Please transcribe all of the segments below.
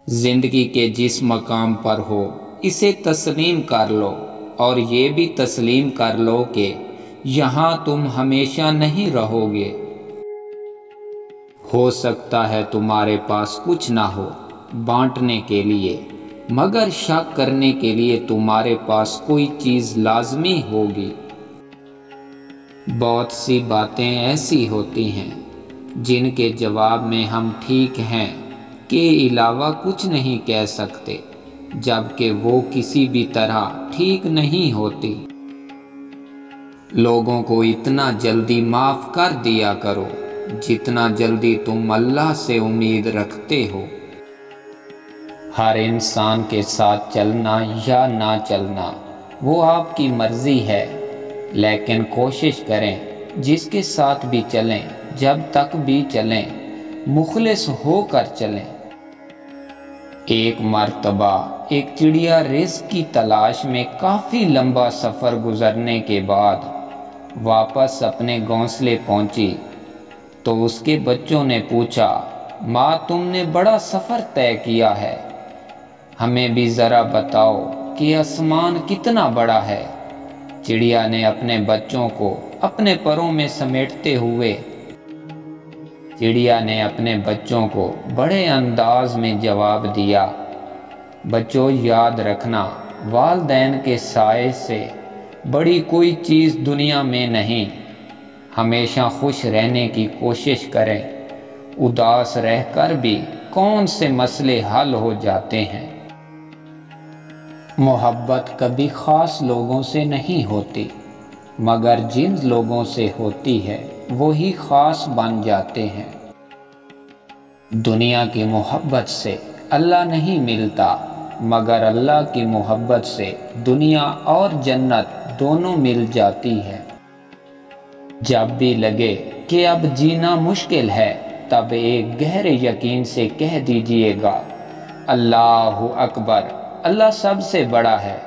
زندگی کے جس مقام پر ہو اسے تسلیم کر لو، اور یہ بھی تسلیم کر لو کہ یہاں تم ہمیشہ نہیں رہو گے۔ ہو سکتا ہے تمہارے پاس کچھ نہ ہو بانٹنے کے لیے، مگر شک کرنے کے لیے تمہارے پاس کوئی چیز لازمی ہوگی۔ بہت سی باتیں ایسی ہوتی ہیں جن کے جواب میں ہم ٹھیک ہیں کے علاوہ کچھ نہیں کہہ سکتے، جبکہ وہ کسی بھی طرح ٹھیک نہیں ہوتی۔ لوگوں کو اتنا جلدی معاف کر دیا کرو جتنا جلدی تم اللہ سے امید رکھتے ہو۔ ہر انسان کے ساتھ چلنا یا نہ چلنا وہ آپ کی مرضی ہے، لیکن کوشش کریں جس کے ساتھ بھی چلیں، جب تک بھی چلیں مخلص ہو کر چلیں۔ ایک مرتبہ ایک چڑیا رزق کی تلاش میں کافی لمبا سفر گزرنے کے بعد واپس اپنے گھونسلے پہنچی تو اس کے بچوں نے پوچھا، ماں تم نے بڑا سفر طے کیا ہے، ہمیں بھی ذرا بتاؤ کہ آسمان کتنا بڑا ہے۔ چڑیا نے اپنے بچوں کو اپنے پروں میں سمیٹتے ہوئے بڑے انداز میں جواب دیا، بچوں یاد رکھنا، والدین کے سائے سے بڑی کوئی چیز دنیا میں نہیں۔ ہمیشہ خوش رہنے کی کوشش کریں، اداس رہ کر بھی کون سے مسئلے حل ہو جاتے ہیں۔ محبت کبھی خاص لوگوں سے نہیں ہوتی، مگر جن لوگوں سے ہوتی ہے وہی خاص بن جاتے ہیں۔ دنیا کی محبت سے اللہ نہیں ملتا، مگر اللہ کی محبت سے دنیا اور جنت دونوں مل جاتی ہے۔ جب بھی لگے کہ اب جینا مشکل ہے، تب ایک گہرے یقین سے کہہ دیجئے گا، اللہ اکبر، اللہ سب سے بڑا ہے،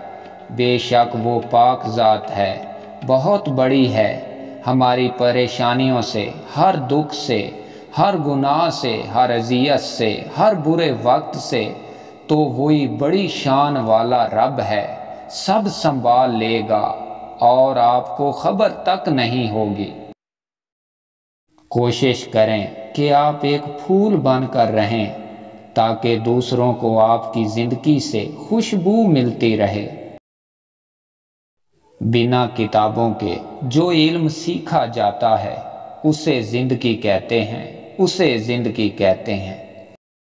بے شک وہ پاک ذات ہے، بہت بڑی ہے۔ ہماری پریشانیوں سے، ہر دکھ سے، ہر گناہ سے، ہر اذیت سے، ہر برے وقت سے تو وہی بڑی شان والا رب ہے، سب سنبھال لے گا اور آپ کو خبر تک نہیں ہوگی۔ کوشش کریں کہ آپ ایک پھول بن کر رہیں تاکہ دوسروں کو آپ کی زندگی سے خوشبو ملتی رہے۔ بنا کتابوں کے جو علم سیکھا جاتا ہے اسے زندگی کہتے ہیں،